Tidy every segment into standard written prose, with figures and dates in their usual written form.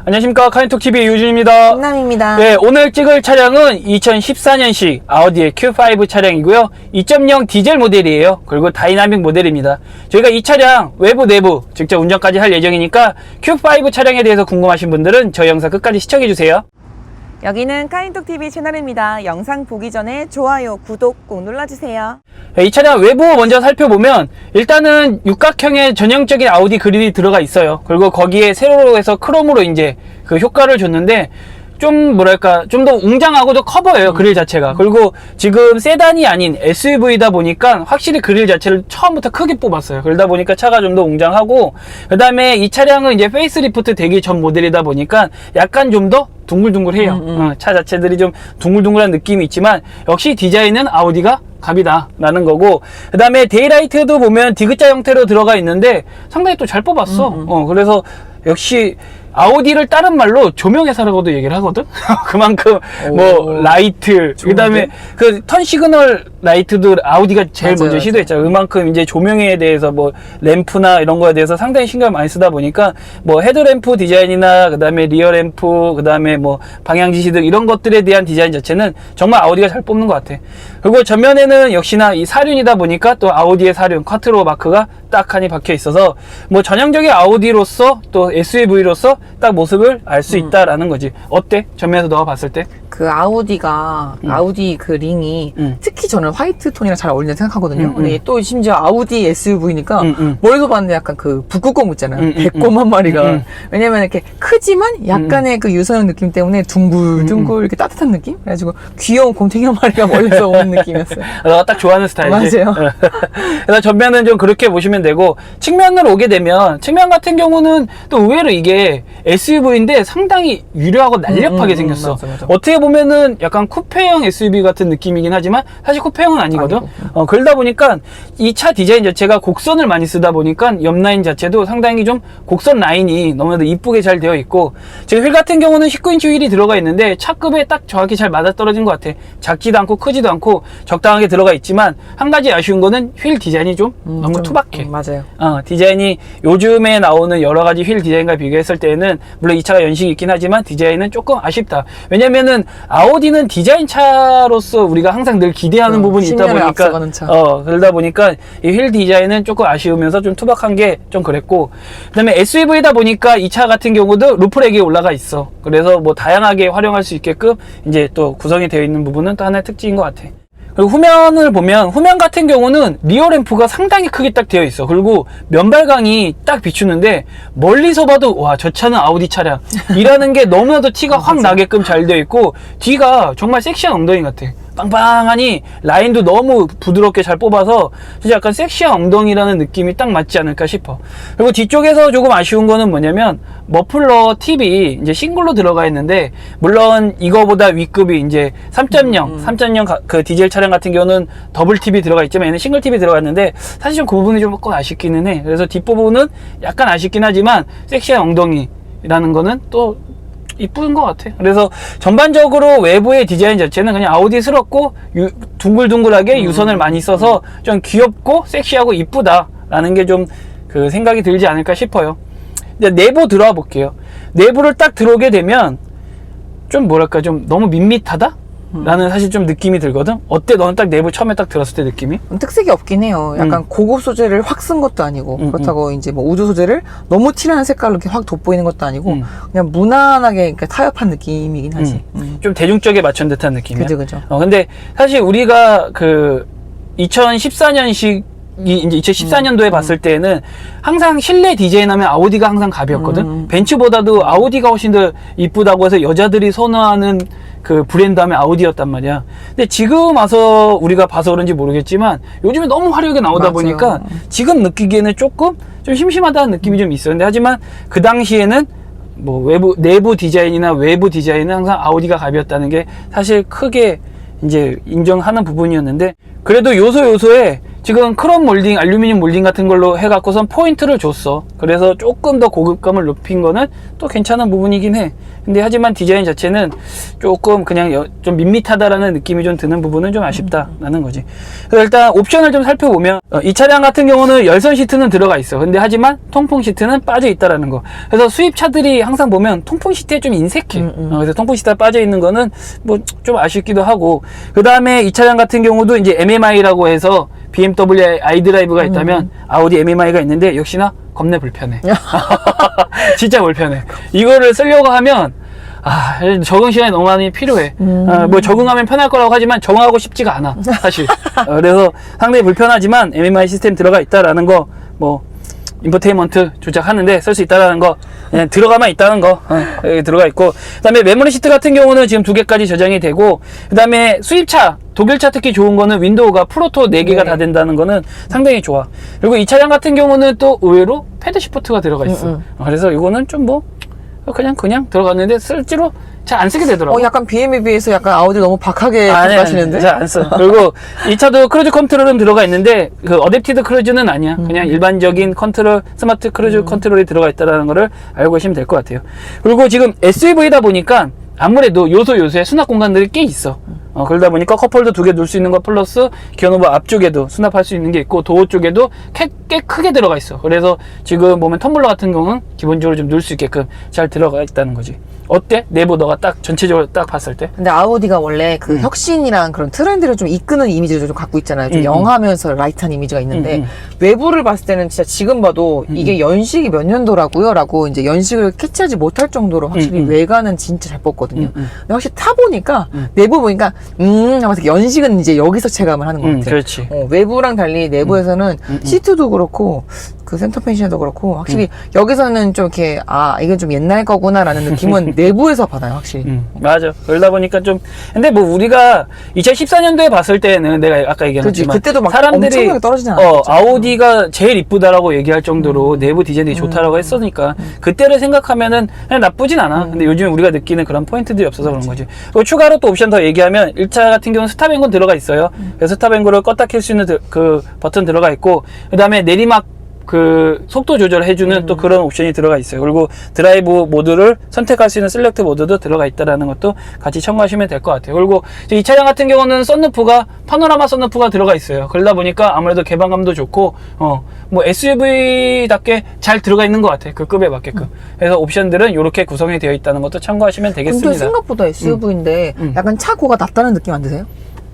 안녕하십니까, 카인톡TV의 유준입니다. 김남입니다. 네, 오늘 찍을 차량은 2014년식 아우디의 Q5 차량이고요. 2.0 디젤 모델이에요. 그리고 다이나믹 모델입니다. 저희가 이 차량 외부 내부 직접 운전까지 할 예정이니까 Q5 차량에 대해서 궁금하신 분들은 저희 영상 끝까지 시청해주세요. 여기는 카인톡TV 채널입니다. 영상 보기 전에 좋아요, 구독 꼭 눌러주세요. 이 차량 외부 먼저 살펴보면 일단은 육각형의 전형적인 아우디 그릴이 들어가 있어요. 그리고 거기에 세로로 해서 크롬으로 이제 그 효과를 줬는데 좀 뭐랄까 좀 더 웅장하고도 커 보여요, 그릴 자체가. 그리고 지금 세단이 아닌 SUV다 보니까 확실히 그릴 자체를 처음부터 크게 뽑았어요. 그러다 보니까 차가 좀 더 웅장하고, 그 다음에 이 차량은 이제 페이스리프트 되기 전 모델이다 보니까 약간 좀 더 둥글둥글해요. 차 자체들이 좀 둥글둥글한 느낌이 있지만 역시 디자인은 아우디가 갑이다 라는 거고, 그 다음에 데이라이트도 보면 디귿자 형태로 들어가 있는데 상당히 또 잘 뽑았어. 그래서 역시 아우디를 다른 말로 조명회사라고도 얘기를 하거든. 그만큼 뭐 라이트, 그 다음에 그 턴 시그널 라이트도 아우디가 제일 먼저 시도했잖아. 그만큼 이제 조명에 대해서 뭐 램프나 이런 거에 대해서 상당히 신경을 많이 쓰다 보니까 뭐 헤드램프 디자인이나 그 다음에 리어 램프, 그 다음에 뭐 방향 지시등 이런 것들에 대한 디자인 자체는 정말 아우디가 잘 뽑는 것 같아. 그리고 전면에는 역시나 이 사륜이다 보니까 또 아우디의 사륜 쿼트로 마크가 딱 하니 박혀 있어서 뭐 전형적인 아우디로서 또 SUV로서 딱 모습을 알 수 있다라는 거지. 어때? 전면에서 너가 봤을 때? 그 아우디가 아우디 그 링이 특히 저는 화이트 톤이랑 잘 어울린다 생각하거든요. 근데 또 심지어 아우디 SUV니까 멀리서 봤는데 약간 그 북극곰 있잖아요. 백곰 한 마리가. 왜냐면 이렇게 크지만 약간의 그 유선형 느낌 때문에 둥글둥글 이렇게 따뜻한 느낌? 그래가지고 귀여운 곰탱이 한 마리가 멀리서 오는 느낌이었어요. 너가 딱 좋아하는 스타일이지? 맞아요. 그래서 전면은 좀 그렇게 보시면 되고, 측면으로 오게 되면 측면 같은 경우는 또 의외로 이게 SUV인데 상당히 유려하고 날렵하게 생겼어. 맞아. 어떻게 보면은 약간 쿠페형 SUV 같은 느낌이긴 하지만 사실 쿠페형은 아니거든. 그러다 보니까 이 차 디자인 자체가 곡선을 많이 쓰다 보니까 옆 라인 자체도 상당히 좀 곡선 라인이 너무나도 이쁘게 잘 되어 있고, 지금 휠 같은 경우는 19인치 휠이 들어가 있는데 차급에 딱 정확히 잘 맞아떨어진 것 같아. 작지도 않고 크지도 않고 적당하게 들어가 있지만, 한 가지 아쉬운 거는 휠 디자인이 좀 너무 투박해. 맞아요. 디자인이 요즘에 나오는 여러 가지 휠 디자인과 비교했을 때는 물론 이 차가 연식이 있긴 하지만 디자인은 조금 아쉽다. 왜냐면은 아우디는 디자인 차로서 우리가 항상 늘 기대하는 부분이 있다 보니까 그러다 보니까 이 휠 디자인은 조금 아쉬우면서 좀 투박한 게 좀 그랬고, 그 다음에 SUV다 보니까 이 차 같은 경우도 루프렉이 올라가 있어. 그래서 뭐 다양하게 활용할 수 있게끔 이제 또 구성이 되어 있는 부분은 또 하나의 특징인 것 같아. 그리고 후면을 보면, 후면 같은 경우는 리어 램프가 상당히 크게 딱 되어 있어. 그리고 면발광이 딱 비추는데 멀리서 봐도 와, 저 차는 아우디 차량 이라는 게 너무나도 티가 확 나게끔 잘 되어 있고, 뒤가 정말 섹시한 엉덩이 같아. 빵빵하니 라인도 너무 부드럽게 잘 뽑아서 진짜 약간 섹시한 엉덩이라는 느낌이 딱 맞지 않을까 싶어. 그리고 뒤쪽에서 조금 아쉬운 거는 뭐냐면 머플러 팁이 이제 싱글로 들어가 있는데, 물론 이거보다 위급이 이제 3.0 그 디젤 차량 같은 경우는 더블 팁이 들어가 있지만 얘는 싱글 팁이 들어가 있는데 사실 좀 그 부분이 조금 아쉽기는 해. 그래서 뒷부분은 약간 아쉽긴 하지만 섹시한 엉덩이라는 거는 또 이쁜 것 같아. 그래서 전반적으로 외부의 디자인 자체는 그냥 아우디스럽고 둥글둥글하게 유선을 많이 써서 좀 귀엽고 섹시하고 이쁘다라는 게 좀 그 생각이 들지 않을까 싶어요. 이제 내부 들어와 볼게요. 내부를 딱 들어오게 되면 좀 뭐랄까 좀 너무 밋밋하다? 라는 사실 좀 느낌이 들거든. 어때? 너는 딱 내부 처음에 딱 들었을 때 느낌이? 특색이 없긴 해요. 약간 고급 소재를 확 쓴 것도 아니고, 그렇다고 이제 뭐 우드 소재를 너무 티나는 색깔로 이렇게 확 돋보이는 것도 아니고, 그냥 무난하게 타협한 느낌이긴 하지. 좀 대중적에 맞춘 듯한 느낌이야. 그죠. 근데 사실 우리가 그 2014년식 이제 2014년도에 봤을 때는 항상 실내 디자인하면 아우디가 항상 갑이었거든. 벤츠보다도 아우디가 훨씬 더 이쁘다고 해서 여자들이 선호하는 그 브랜드 하면 아우디였단 말이야. 근데 지금 와서 우리가 봐서 그런지 모르겠지만 요즘에 너무 화려하게 나오다 보니까 지금 느끼기에는 조금 좀 심심하다는 느낌이 좀 있어요. 근데 하지만 그 당시에는 뭐 내부 디자인이나 외부 디자인은 항상 아우디가 갑이었다는 게 사실 크게 이제 인정하는 부분이었는데, 그래도 요소에 지금 크롬 몰딩, 알루미늄 몰딩 같은 걸로 해갖고선 포인트를 줬어. 그래서 조금 더 고급감을 높인 거는 또 괜찮은 부분이긴 해. 근데 하지만 디자인 자체는 조금 그냥 좀 밋밋하다라는 느낌이 좀 드는 부분은 좀 아쉽다라는 거지. 그래서 일단 옵션을 좀 살펴보면 이 차량 같은 경우는 열선 시트는 들어가 있어. 근데 하지만 통풍 시트는 빠져 있다라는 거. 그래서 수입차들이 항상 보면 통풍 시트에 좀 인색해. 그래서 통풍 시트가 빠져 있는 거는 뭐 좀 아쉽기도 하고. 그 다음에 이 차량 같은 경우도 이제 MMI라고 해서 BMW iDrive가 있다면 아우디 MMI가 있는데 역시나 겁내 불편해. 진짜 불편해. 이거를 쓰려고 하면 적응 시간이 너무 많이 필요해. 뭐 적응하면 편할 거라고 하지만 적응하고 싶지가 않아, 사실. 그래서 상당히 불편하지만 MMI 시스템 들어가 있다라는 거, 뭐 인포테인먼트 조작하는데 쓸 수 있다라는 거, 그냥 들어가만 있다는 거, 여기 들어가 있고. 그 다음에 메모리 시트 같은 경우는 지금 2개까지 저장이 되고, 그 다음에 수입차, 독일차 특히 좋은 거는 윈도우가 프로토 4개가 다 된다는 거는 상당히 좋아. 그리고 이 차량 같은 경우는 또 의외로 패드 시프트가 들어가 있어. 그래서 이거는 좀 뭐 그냥 들어갔는데 실제로 잘 안 쓰게 되더라고. 약간 BM에 비해서 약간 아우디 너무 박하게 하시는데? 잘 안 써. 그리고 이 차도 크루즈 컨트롤은 들어가 있는데 그 어댑티드 크루즈는 아니야. 그냥 일반적인 컨트롤, 스마트 크루즈 컨트롤이 들어가 있다는 거를 알고 계시면 될 것 같아요. 그리고 지금 SUV다 보니까 아무래도 요소에 수납 공간들이 꽤 있어. 그러다 보니까 컵홀더 2개 놓을 수 있는 거 플러스 기어노브 앞쪽에도 수납할 수 있는 게 있고 도어 쪽에도 꽤 크게 들어가 있어. 그래서 지금 보면 텀블러 같은 경우는 기본적으로 좀 넣을 수 있게끔 잘 들어가 있다는 거지. 어때? 내부 너가 딱 전체적으로 딱 봤을 때? 근데 아우디가 원래 그 혁신이랑 그런 트렌드를 좀 이끄는 이미지를 좀 갖고 있잖아요. 좀 영하면서 라이트한 이미지가 있는데 외부를 봤을 때는 진짜 지금 봐도 이게 연식이 몇 년도라고요? 라고 이제 연식을 캐치하지 못할 정도로 확실히 외관은 진짜 잘 뽑거든요. 근데 확실히 타보니까 내부 보니까 하면서 연식은 이제 여기서 체감을 하는 것 같아요. 그렇지. 외부랑 달리 내부에서는 시트도 그렇고 그 센터 펜션도 그렇고 확실히 여기서는 좀 이렇게 이건 좀 옛날 거구나라는 느낌은 내부에서 받아요, 확실히. 맞아. 그러다 보니까 좀 근데 뭐 우리가 2014년도에 봤을 때는 내가 아까 얘기했지만 그때도 막 사람들이 엄청나게 떨어지지 않았죠. 아우디가 제일 이쁘다라고 얘기할 정도로 내부 디자인이 좋다라고 했으니까 그때를 생각하면은 그냥 나쁘진 않아. 근데 요즘 우리가 느끼는 그런 포인트들이 없어서 그런 거지. 그리고 추가로 또 옵션 더 얘기하면 1차 같은 경우는 스탑&고 들어가 있어요. 그래서 스탑&고를 껐다 켤 수 있는 그 버튼 들어가 있고, 그 다음에 내리막 그 속도 조절을 해주는 또 그런 옵션이 들어가 있어요. 그리고 드라이브 모드를 선택할 수 있는 셀렉트 모드도 들어가 있다라는 것도 같이 참고하시면 될 것 같아요. 그리고 이 차량 같은 경우는 썬루프가 파노라마 썬루프가 들어가 있어요. 그러다 보니까 아무래도 개방감도 좋고 뭐 SUV답게 잘 들어가 있는 것 같아. 그 급에 맞게끔. 그래서 옵션들은 이렇게 구성이 되어 있다는 것도 참고하시면 되겠습니다. 근데 생각보다 SUV인데 약간 차고가 낮다는 느낌 안 드세요?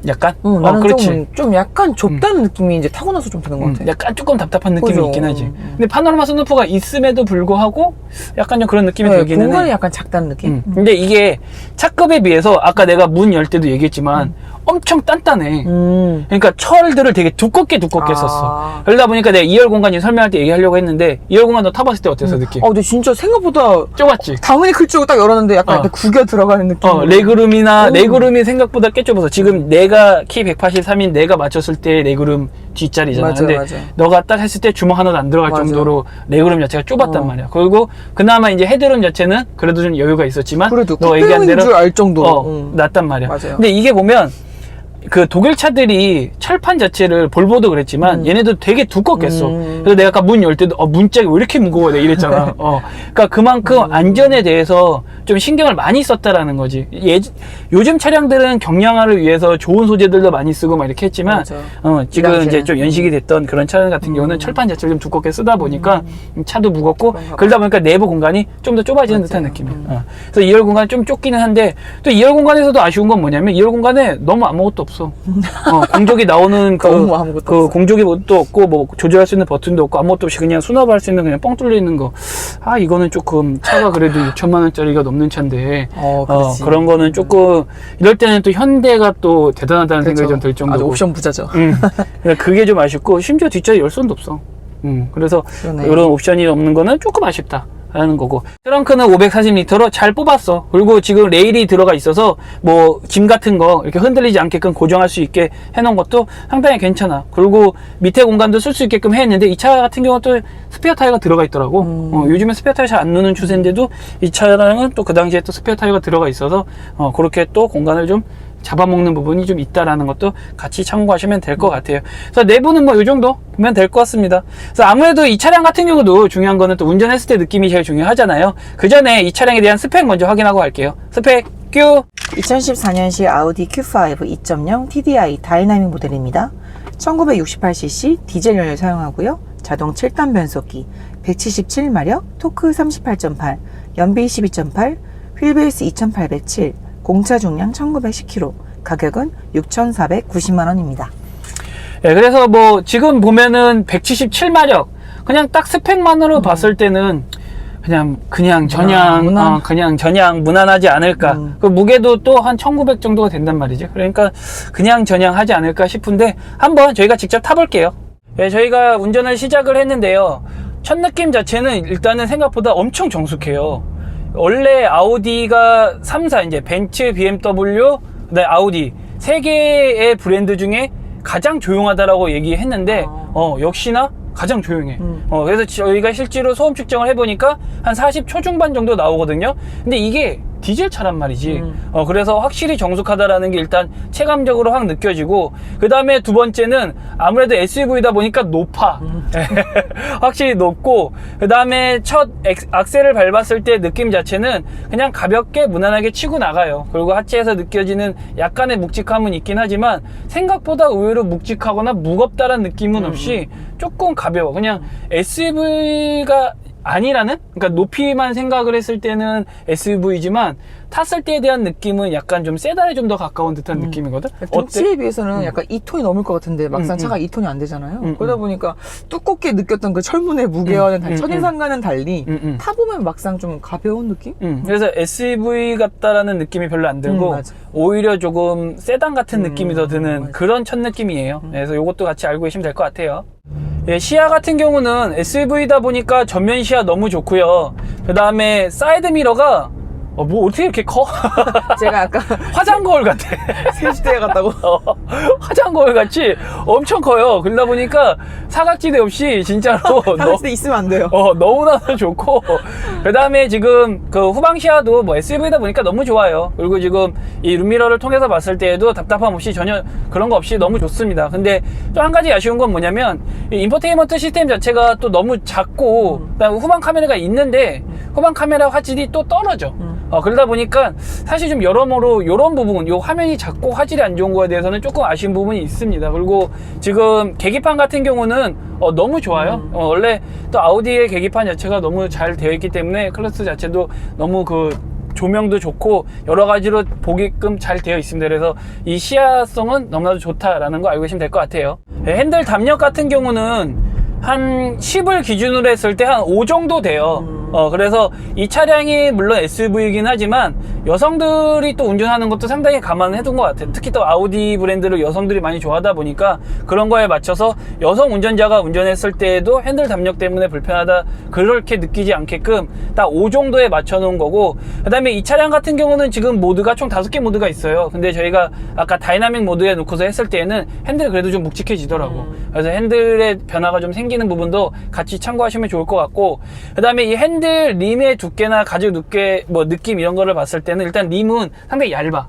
약간? 나는 그렇지. 좀 약간 좁다는 느낌이 이제 타고 나서 좀 드는 것 같아. 약간 조금 답답한 느낌이 그죠. 있긴 하지. 근데 파노라마 선루프가 있음에도 불구하고 약간 좀 그런 느낌이 들기는 해. 공간이 약간 작다는 느낌? 근데 이게 차급에 비해서 아까 내가 문 열 때도 얘기했지만 엄청 단단해. 그러니까 철들을 되게 두껍게 썼어. 그러다 보니까 내가 2열 공간 설명할 때 얘기하려고 했는데 2열 공간 너 타봤을 때 어땠어, 느낌? 근데 진짜 생각보다 좁았지? 당연히 클 줄 딱 열었는데 약간 이렇게 구겨 들어가는 느낌. 레그룸이 생각보다 꽤 좁아서 지금 내가 키 183인 내가 맞췄을 때 레그룸 뒷자리잖아. 근데 너가 딱 했을 때 주먹 하나도 안 들어갈 정도로 레그룸 자체가 좁았단 말이야. 그리고 그나마 이제 헤드룸 자체는 그래도 좀 여유가 있었지만 그래도 너 얘기한 대로 줄 알 정도로 낫단 말이야. 맞아요. 근데 이게 보면 그 독일 차들이 철판 자체를 볼보도 그랬지만 얘네도 되게 두껍게 써. 그래서 내가 아까 문 열 때도 문짝이 왜 이렇게 무거워 내가 이랬잖아. 그러니까 그만큼 안전에 대해서 좀 신경을 많이 썼다라는 거지. 요즘 차량들은 경량화를 위해서 좋은 소재들도 많이 쓰고 막 이렇게 했지만 지금 이제 좀 연식이 됐던 그런 차량 같은 경우는 철판 자체를 좀 두껍게 쓰다 보니까 차도 무겁고 그러다 보니까 내부 공간이 좀 더 좁아지는 듯한 느낌이야. 그래서 2열 공간이 좀 좁기는 한데 또 2열 공간에서도 아쉬운 건 뭐냐면 2열 공간에 너무 아무것도 없어. 공조기 나오는 공조기 도 없고 뭐 조절할 수 있는 버튼도 없고 아무것도 없이 그냥 수납할 수 있는 그냥 뻥 뚫려 있는 거. 이거는 조금 차가 그래도 6천만 원짜리가 넘는 차인데 그런 거는 조금 이럴 때는 또 현대가 또 대단하다는 생각이 좀 들 정도고. 아주 옵션 부자죠. 그게 좀 아쉽고 심지어 뒷자리 열선도 없어. 그래서 그러네. 이런 옵션이 없는 거는 조금 아쉽다 하는 거고. 트렁크는 540리터로 잘 뽑았어. 그리고 지금 레일이 들어가 있어서 뭐 짐 같은 거 이렇게 흔들리지 않게끔 고정할 수 있게 해놓은 것도 상당히 괜찮아. 그리고 밑에 공간도 쓸 수 있게끔 했는데 이 차 같은 경우는 또 스페어 타이어가 들어가 있더라고. 요즘에 스페어 타이어 잘 안 넣는 추세인데도 이 차량은 또 그 당시에 또 스페어 타이어가 들어가 있어서 그렇게 또 공간을 좀 잡아먹는 부분이 좀 있다라는 것도 같이 참고하시면 될 것 같아요. 그래서 내부는 뭐 이 정도 보면 될 것 같습니다. 그래서 아무래도 이 차량 같은 경우도 중요한 거는 또 운전했을 때 느낌이 제일 중요하잖아요. 그 전에 이 차량에 대한 스펙 먼저 확인하고 갈게요. 스펙 큐! 2014년식 아우디 Q5 2.0 TDI 다이나믹 모델입니다. 1968cc 디젤 연료 사용하고요. 자동 7단 변속기, 177마력, 토크 38.8, 연비 12.8, 휠베이스 2807, 공차 중량 1910km, 가격은 6,490만원입니다. 예, 그래서 뭐 지금 보면은 177마력 그냥 딱 스펙만으로 봤을 때는 그냥 전향 그냥 전향 무난하지 않을까. 그 무게도 또 한 1900 정도가 된단 말이죠. 그러니까 그냥 전향하지 않을까 싶은데 한번 저희가 직접 타볼게요. 예, 저희가 운전을 시작을 했는데요. 첫 느낌 자체는 일단은 생각보다 엄청 정숙해요. 원래 아우디가 3사 이제 벤츠, BMW, 그다음에 아우디 세 개의 브랜드 중에 가장 조용하다라고 얘기했는데 역시나 가장 조용해. 그래서 저희가 실제로 소음 측정을 해보니까 한 40 초중반 정도 나오거든요. 근데 이게 디젤 차란 말이지. 그래서 확실히 정숙하다라는 게 일단 체감적으로 확 느껴지고, 그 다음에 두 번째는 아무래도 SUV다 보니까 높아. 확실히 높고, 그 다음에 첫 악셀을 밟았을 때 느낌 자체는 그냥 가볍게 무난하게 치고 나가요. 그리고 하체에서 느껴지는 약간의 묵직함은 있긴 하지만 생각보다 의외로 묵직하거나 무겁다라는 느낌은 없이 조금 가벼워. 그냥 SUV가 아니라는? 그러니까 높이만 생각을 했을 때는 SUV지만 탔을 때에 대한 느낌은 약간 좀 세단에 좀 더 가까운 듯한 느낌이거든? 등치에 비해서는 약간 2톤이 넘을 것 같은데 막상 차가 2톤이 안 되잖아요. 그러다 보니까 두껍게 느꼈던 그 철문의 무게와는 달리, 첫인상과는 달리 타보면 막상 좀 가벼운 느낌? 그래서 SUV 같다라는 느낌이 별로 안 들고 오히려 조금 세단 같은 느낌이 더 드는 그런 첫 느낌이에요. 그래서 이것도 같이 알고 계시면 될 것 같아요. 예, 시야 같은 경우는 SUV다 보니까 전면 시야 너무 좋고요. 그 다음에 사이드 미러가 뭐 어떻게 이렇게 커? 제가 아까 화장 거울 같아. 세시대에 갔다고. 화장 거울 같이 엄청 커요. 그러다 보니까 사각지대 없이 진짜로 사각지대 있으면 안 돼요. 너무나도 좋고, 그 다음에 지금 그 후방 시야도 뭐 SUV다 보니까 너무 좋아요. 그리고 지금 이 룸미러를 통해서 봤을 때에도 답답함 없이 전혀 그런 거 없이 너무 좋습니다. 근데 또 한 가지 아쉬운 건 뭐냐면 이 인포테인먼트 시스템 자체가 또 너무 작고, 그다음에 후방 카메라가 있는데 후방 카메라 화질이 또 떨어져. 그러다 보니까 사실 좀 여러모로 이런 부분, 요 화면이 작고 화질이 안 좋은 거에 대해서는 조금 아쉬운 부분이 있습니다. 그리고 지금 계기판 같은 경우는 너무 좋아요. 원래 또 아우디의 계기판 자체가 너무 잘 되어 있기 때문에 클래스 자체도 너무 그 조명도 좋고 여러 가지로 보게끔 잘 되어 있습니다. 그래서 이 시야성은 너무나도 좋다라는 거 알고 계시면 될 것 같아요. 핸들 담력 같은 경우는 한 10을 기준으로 했을 때 한 5 정도 돼요. 그래서 이 차량이 물론 SUV이긴 하지만 여성들이 또 운전하는 것도 상당히 감안해 둔 것 같아요. 특히 또 아우디 브랜드를 여성들이 많이 좋아하다 보니까 그런 거에 맞춰서 여성 운전자가 운전했을 때에도 핸들 담력 때문에 불편하다 그렇게 느끼지 않게끔 딱 5 정도에 맞춰 놓은 거고, 그 다음에 이 차량 같은 경우는 지금 모드가 총 5개 모드가 있어요. 근데 저희가 아까 다이나믹 모드에 놓고서 했을 때에는 핸들이 그래도 좀 묵직해지더라고. 그래서 핸들의 변화가 좀 생기는 부분도 같이 참고하시면 좋을 것 같고, 그 다음에 이 핸들 림의 두께나 가죽 두께 뭐 느낌 이런 거를 봤을 때는 일단 림은 상당히 얇아.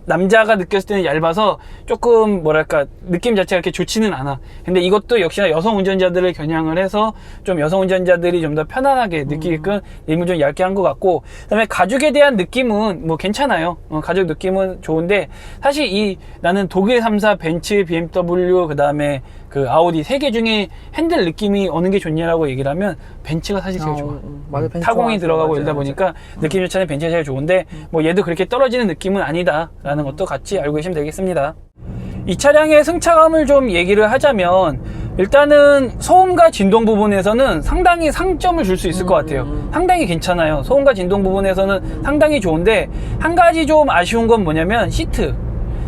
남자가 느꼈을 때는 얇아서 조금 뭐랄까 느낌 자체가 그렇게 좋지는 않아. 근데 이것도 역시나 여성 운전자들을 겨냥을 해서 좀 여성 운전자들이 좀 더 편안하게 느끼게끔 림을 좀 얇게 한 것 같고, 그다음에 가죽에 대한 느낌은 뭐 괜찮아요. 가죽 느낌은 좋은데 사실 나는 독일 3사 벤츠, BMW 그다음에 그 아우디 3개 중에 핸들 느낌이 어느 게 좋냐라고 얘기를 하면 벤츠가 사실 제일 좋아. 맞아, 벤츠 타공이 좋아하죠. 들어가고 맞아요, 이러다 보니까 느낌 자체는 벤츠가 제일 좋은데 뭐 얘도 그렇게 떨어지는 느낌은 아니다라는 것도 같이 알고 계시면 되겠습니다. 이 차량의 승차감을 좀 얘기를 하자면 일단은 소음과 진동 부분에서는 상당히 상점을 줄 수 있을 것 같아요. 상당히 괜찮아요. 소음과 진동 부분에서는 상당히 좋은데 한 가지 좀 아쉬운 건 뭐냐면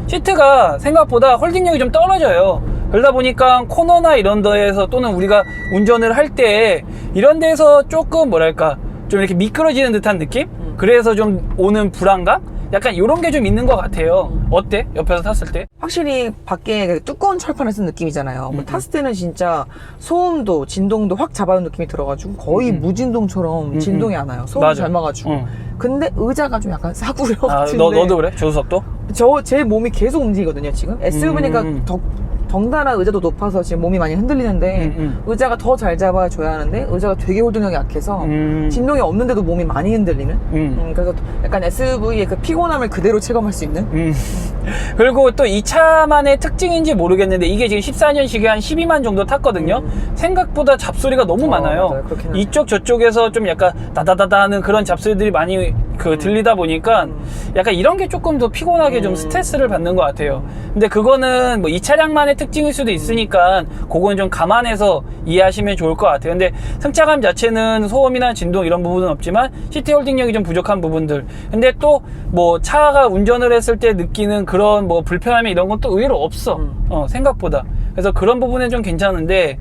시트가 생각보다 홀딩력이 좀 떨어져요. 그러다 보니까 코너나 이런 데에서 또는 우리가 운전을 할 때 이런 데서 조금 뭐랄까 좀 이렇게 미끄러지는 듯한 느낌? 그래서 좀 오는 불안감? 약간 이런 게 좀 있는 것 같아요. 어때? 옆에서 탔을 때? 확실히 밖에 두꺼운 철판을 쓴 느낌이잖아요. 뭐 탔을 때는 진짜 소음도 진동도 확 잡아놓은 느낌이 들어가지고 거의 무진동처럼 진동이 안 와요. 소음이 잘 막아주고. 근데 의자가 좀 약간 싸구려 같은데. 너도 그래? 조수석도? 제 몸이 계속 움직이거든요, 지금. SUV니까 덩달아 의자도 높아서 지금 몸이 많이 흔들리는데 의자가 더 잘 잡아줘야 하는데 의자가 되게 홀딩력이 약해서 진동이 없는데도 몸이 많이 흔들리는 그래서 약간 SUV의 그 피곤함을 그대로 체감할 수 있는 그리고 또 이 차만의 특징인지 모르겠는데 이게 지금 14년식에 한 12만 정도 탔거든요. 생각보다 잡소리가 너무 많아요. 맞아요. 그렇긴 하죠. 이쪽 저쪽에서 좀 약간 다다다다 하는 그런 잡소리들이 많이 들리다 보니까 약간 이런 게 조금 더 피곤하게 좀 스트레스를 받는 것 같아요. 근데 그거는 뭐 이 차량만의 특징일 수도 있으니까 그건 좀 감안해서 이해하시면 좋을 것 같아요. 근데 승차감 자체는 소음이나 진동 이런 부분은 없지만 시트 홀딩력이 좀 부족한 부분들, 근데 또 뭐 차가 운전을 했을 때 느끼는 그런 뭐 불편함이 이런 건 또 의외로 없어. 생각보다. 그래서 그런 부분은 좀 괜찮은데,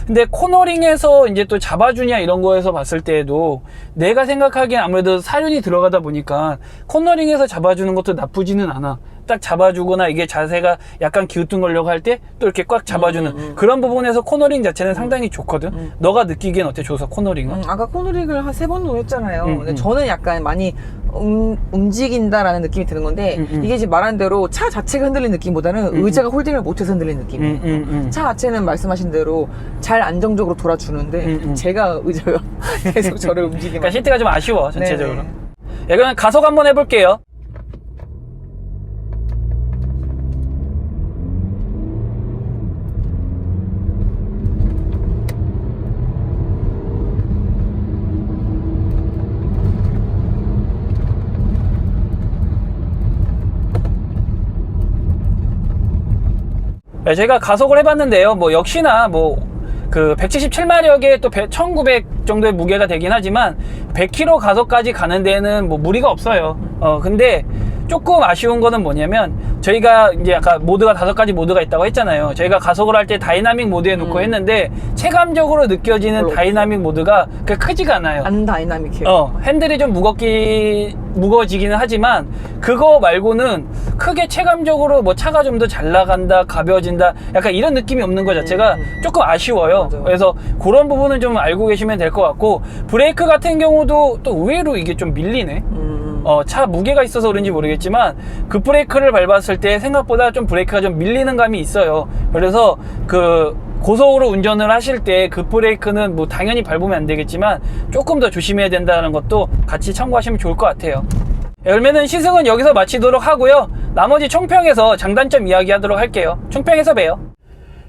근데 코너링에서 이제 또 잡아주냐 이런 거에서 봤을 때에도 내가 생각하기엔 아무래도 사륜이 들어가다 보니까 코너링에서 잡아주는 것도 나쁘지는 않아. 딱 잡아주거나 이게 자세가 약간 기우뚱거려고 할 때 또 이렇게 꽉 잡아주는 그런 부분에서 코너링 자체는 상당히 좋거든. 너가 느끼기엔 어때, 조서 코너링은? 아까 코너링을 한 3번 놓였잖아요. 근데 저는 약간 많이 움직인다라는 느낌이 드는 건데 이게 지금 말한 대로 차 자체가 흔들리는 느낌보다는 의자가 홀딩을 못해서 흔들리는 느낌이에요. 차 자체는 말씀하신 대로 잘 안정적으로 돌아주는데 제가 의자가 계속 저를 움직이면 그러니까 시트가 좀 아쉬워 전체적으로. 네네. 예, 그럼 가속 한번 해볼게요. 네, 제가 가속을 해봤는데요. 뭐 역시나 뭐 그 177마력에 또 1900 정도의 무게가 되긴 하지만 100km 가속까지 가는 데는 뭐 무리가 없어요. 근데 조금 아쉬운 거는 뭐냐면 저희가 이제 아까 모드가 5가지 모드가 있다고 했잖아요. 저희가 가속을 할 때 다이나믹 모드에 놓고 했는데 체감적으로 느껴지는 다이나믹 모드가 그렇게 크지가 않아요. 안 다이나믹해요. 핸들이 좀 무거워지기는 하지만 그거 말고는 크게 체감적으로 뭐 차가 좀 더 잘 나간다, 가벼워진다, 약간 이런 느낌이 없는 것 자체가 조금 아쉬워요. 맞아요. 그래서 그런 부분은 좀 알고 계시면 될 것 같고, 브레이크 같은 경우도 또 의외로 이게 좀 밀리네. 차 무게가 있어서 그런지 모르겠지만 그 브레이크를 밟았을 때 생각보다 좀 브레이크가 좀 밀리는 감이 있어요. 그래서 그 고속으로 운전을 하실 때 그 브레이크는 뭐 당연히 밟으면 안 되겠지만 조금 더 조심해야 된다는 것도 같이 참고하시면 좋을 것 같아요. 그러면은 시승은 여기서 마치도록 하고요. 나머지 총평에서 장단점 이야기하도록 할게요. 총평에서 봬요.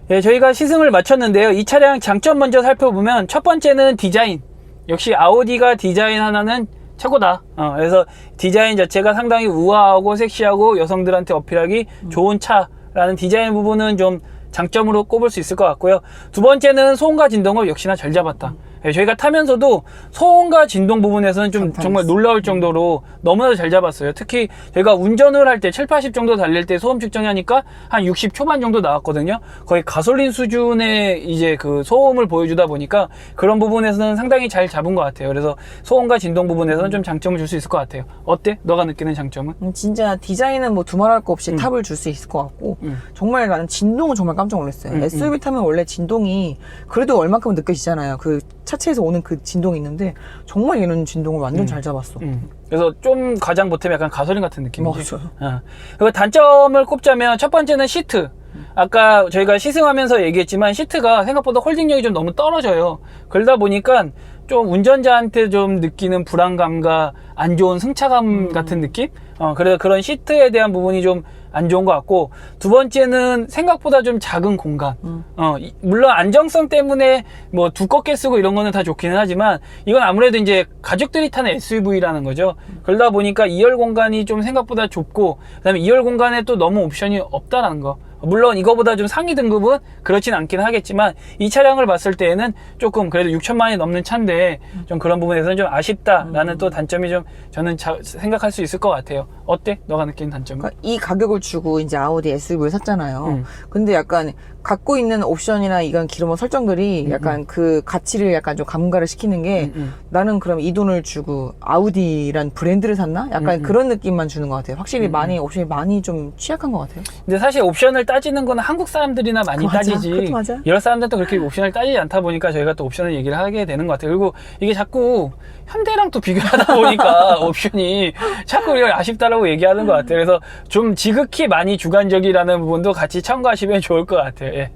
예, 저희가 시승을 마쳤는데요. 이 차량 장점 먼저 살펴보면 첫 번째는 디자인. 역시 아우디가 디자인 하나는 최고다. 그래서 디자인 자체가 상당히 우아하고 섹시하고 여성들한테 어필하기 좋은 차라는 디자인 부분은 좀 장점으로 꼽을 수 있을 것 같고요. 두 번째는 소음과 진동을 역시나 잘 잡았다. 저희가 타면서도 소음과 진동 부분에서는 좀 정말 놀라울 정도로 너무나도 잘 잡았어요. 특히 저희가 운전을 할 때 7, 80 정도 달릴 때 소음 측정이 하니까 한 60 초반 정도 나왔거든요. 거의 가솔린 수준의 이제 그 소음을 보여주다 보니까 그런 부분에서는 상당히 잘 잡은 것 같아요. 그래서 소음과 진동 부분에서는 좀 장점을 줄 수 있을 것 같아요. 어때? 너가 느끼는 장점은? 진짜 디자인은 뭐 두말할 거 없이 탑을 줄 수 있을 것 같고 정말 나는 진동은 정말 깜짝 놀랐어요. SUV 타면 원래 진동이 그래도 얼만큼은 느껴지잖아요. 그 차체에서 오는 그 진동이 있는데 정말 얘는 진동을 완전 잘 잡았어. 그래서 좀 과장 못하면 약간 가솔린 같은 느낌이지. 맞아요. 그리고 단점을 꼽자면 첫 번째는 시트. 아까 저희가 시승하면서 얘기했지만 시트가 생각보다 홀딩력이 좀 너무 떨어져요. 그러다 보니까 좀 운전자한테 좀 느끼는 불안감과 안 좋은 승차감 같은 느낌? 그래서 그런 시트에 대한 부분이 좀 안 좋은 것 같고, 두 번째는 생각보다 좀 작은 공간. 물론 안정성 때문에 뭐 두껍게 쓰고 이런 거는 다 좋기는 하지만 이건 아무래도 이제 가족들이 타는 SUV라는 거죠. 그러다 보니까 2열 공간이 좀 생각보다 좁고, 그다음에 2열 공간에 또 너무 옵션이 없다라는 거. 물론 이거보다 좀 상위 등급은 그렇진 않긴 하겠지만 이 차량을 봤을 때에는 조금 그래도 6천만 원이 넘는 차인데 좀 그런 부분에서는 좀 아쉽다라는 또 단점이 좀 저는 생각할 수 있을 것 같아요. 어때? 너가 느끼는 단점은? 그러니까 이 가격을 주고 이제 아우디 SUV를 샀잖아요. 근데 약간 갖고 있는 옵션이나 이런 기본 설정들이 약간 그 가치를 약간 좀 감가를 시키는 게 나는 그럼 이 돈을 주고 아우디란 브랜드를 샀나? 약간 그런 느낌만 주는 것 같아요. 확실히 많이 옵션이 많이 좀 취약한 것 같아요. 근데 사실 옵션을 따지는 거는 한국 사람들이나 많이 맞아. 따지지. 그것도 맞아. 여러 사람들은 그렇게 옵션을 따지지 않다 보니까 저희가 또 옵션을 얘기를 하게 되는 것 같아요. 그리고 이게 자꾸 현대랑 또 비교하다 보니까 옵션이 자꾸 우리가 아쉽다라고 얘기하는 것 같아요. 그래서 좀 지극히 많이 주관적이라는 부분도 같이 참고하시면 좋을 것 같아요. 예.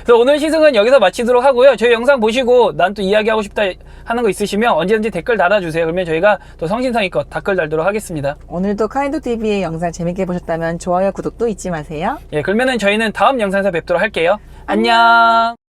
그래서 오늘 시승은 여기서 마치도록 하고요. 저희 영상 보시고 난 또 이야기하고 싶다 하는 거 있으시면 언제든지 댓글 달아주세요. 그러면 저희가 또 성심성의껏 댓글 달도록 하겠습니다. 오늘도 카인도TV의 영상 재밌게 보셨다면 좋아요, 구독도 잊지 마세요. 예, 그러면은 저희는 다음 영상에서 뵙도록 할게요. 안녕!